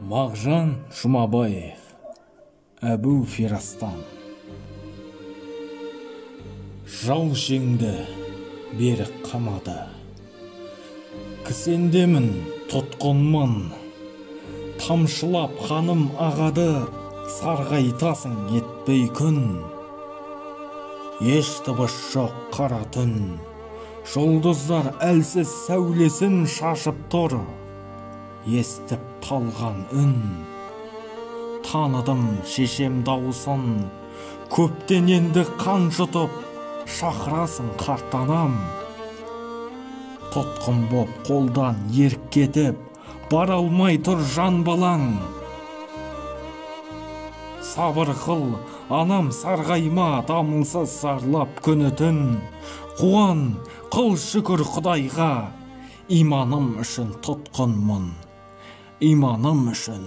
Мағжан Жұмабаев, Әбу Фирастан. Жау жеңді, бері қамады. Кісендемін, тұтқынмын. Тамшылап қаным ағады, сарғайтасың етпей күн. Еш дыбыс жоқ қара түн. Жұлдыздар әлсіз сәулесін шашып тұр. Естіп талған үн. Таныдым шешем дауысын, көптен енді қан жұтып, шақырасың қартанам. Тұтқын боп қолдан ерік кетіп, бара алмай тұр жан балаң. Сабыр қыл, анам сарғайма, дамылсыз зарлап күні түн. Қуан, қыл шүкір Құдайға, иманым үшін тұтқынмын. Иманым үшін